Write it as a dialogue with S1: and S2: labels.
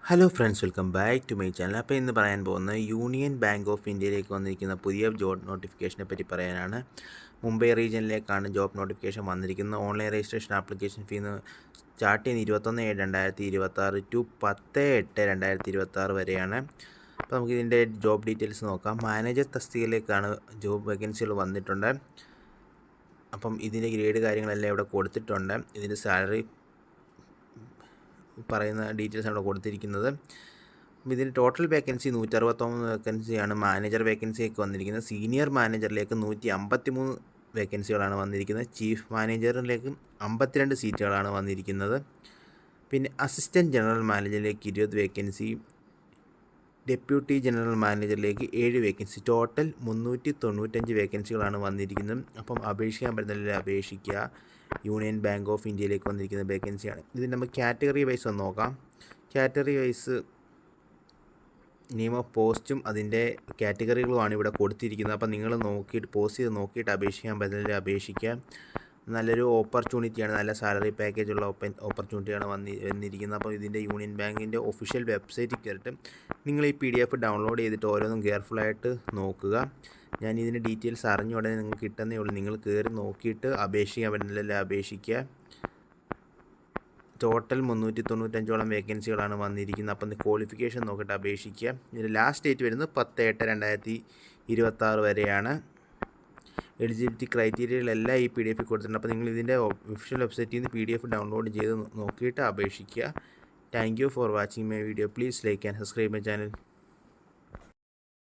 S1: Hello friends, welcome back to my channel. അപ്പോൾ ഇന്ന് പറയാൻ പോകുന്ന യൂണിയൻ ബാങ്ക് ഓഫ് ഇന്ത്യയിലേക്ക് വന്നിരിക്കുന്ന പുതിയ ജോബ് നോട്ടിഫിക്കേഷനെ പറ്റി പറയാനാണ്. മുംബൈ റീജിയനിലേക്കാണ് ജോബ് നോട്ടിഫിക്കേഷൻ വന്നിരിക്കുന്നത്. ഓൺലൈൻ രജിസ്ട്രേഷൻ ആപ്ലിക്കേഷൻ ഫീന്ന് സ്റ്റാർട്ട് ചെയ്യുന്ന 21/7/2026 ടു 10/8/2026 വരെയാണ്. അപ്പോൾ നമുക്ക് ഇതിൻ്റെ ജോബ് ഡീറ്റെയിൽസ് നോക്കാം. മാനേജർ തസ്തികയിലേക്കാണ് ജോബ് വേക്കൻസികൾ വന്നിട്ടുണ്ട്. അപ്പം ഇതിൻ്റെ ഗ്രേഡ് കാര്യങ്ങളെല്ലാം ഇവിടെ കൊടുത്തിട്ടുണ്ട്. ഇതിൻ്റെ സാലറി പറയുന്ന ഡീറ്റെയിൽസ് ആണ് കൊടുത്തിരിക്കുന്നത്. ഇതിന് ടോട്ടൽ വേക്കൻസി 169 വേക്കൻസിയാണ് മാനേജർ വേക്കൻസിയൊക്കെ വന്നിരിക്കുന്നത്. സീനിയർ മാനേജറിലേക്ക് 153 വേക്കൻസികളാണ് വന്നിരിക്കുന്നത്. ചീഫ് മാനേജറിലേക്ക് 52 സീറ്റുകളാണ് വന്നിരിക്കുന്നത്. പിന്നെ അസിസ്റ്റൻറ്റ് ജനറൽ മാനേജറിലേക്ക് 20 വേക്കൻസി, ഡെപ്യൂട്ടി ജനറൽ മാനേജറിലേക്ക് 7 വേക്കൻസി, ടോട്ടൽ 395 വേക്കൻസികളാണ് വന്നിരിക്കുന്നത്. അപ്പം അപേക്ഷിക്കാൻ പറ്റുന്നതിൽ അപേക്ഷിക്കുക. യൂണിയൻ ബാങ്ക് ഓഫ് ഇന്ത്യയിലേക്ക് വന്നിരിക്കുന്ന വേക്കൻസിയാണ്. ഇത് നമുക്ക് കാറ്റഗറി വൈസ് ഒന്ന് നോക്കാം. കാറ്റഗറി വൈസ് നെയിം ഓഫ് പോസ്റ്റും അതിൻ്റെ കാറ്റഗറികളുമാണ് ഇവിടെ കൊടുത്തിരിക്കുന്നത്. അപ്പോൾ നിങ്ങൾ നോക്കിയിട്ട് പോസ്റ്റ് ചെയ്ത് നോക്കിയിട്ട് അപേക്ഷിക്കാൻ പറ്റുന്നതിൽ അപേക്ഷിക്കുക. നല്ലൊരു ഓപ്പർച്യൂണിറ്റിയാണ്, നല്ല സാലറി പാക്കേജുള്ള ഓപ്പർച്യൂണിറ്റിയാണ് വന്നിരിക്കുന്നത്. അപ്പോൾ ഇതിൻ്റെ യൂണിയൻ ബാങ്കിൻ്റെ ഒഫീഷ്യൽ വെബ്സൈറ്റിൽ കയറിയിട്ട് നിങ്ങൾ ഈ PDF ഡൗൺലോഡ് ചെയ്തിട്ട് ഓരോന്നും കെയർഫുള്ളായിട്ട് നോക്കുക. ഞാൻ ഇതിൻ്റെ ഡീറ്റെയിൽസ് അറിഞ്ഞ ഉടനെ നിങ്ങൾക്ക് കിട്ടുന്നേ ഉള്ളൂ. നിങ്ങൾ കയറി നോക്കിയിട്ട് അപേക്ഷിക്കാൻ പറ്റുന്നില്ല അപേക്ഷിക്കുക. ടോട്ടൽ 395ഓളം വേക്കൻസികളാണ് വന്നിരിക്കുന്നത്. അപ്പം ക്വാളിഫിക്കേഷൻ നോക്കിയിട്ട് അപേക്ഷിക്കുക. ഇതിൻ്റെ ലാസ്റ്റ് ഡേറ്റ് വരുന്നത് 10/8/2026 വരെയാണ്. എലിജിബിലിറ്റി ക്രൈറ്റീരിയകളെല്ലാം ഈ PDF കൊടുത്തിട്ടുണ്ട്. അപ്പോൾ നിങ്ങൾ ഇതിൻ്റെ ഒഫീഷ്യൽ വെബ്സൈറ്റിൽ നിന്ന് PDF ഡൗൺലോഡ് ചെയ്ത് നോക്കിയിട്ട് അപേക്ഷിക്കുക. Thank you for watching my video. Please like and subscribe my channel.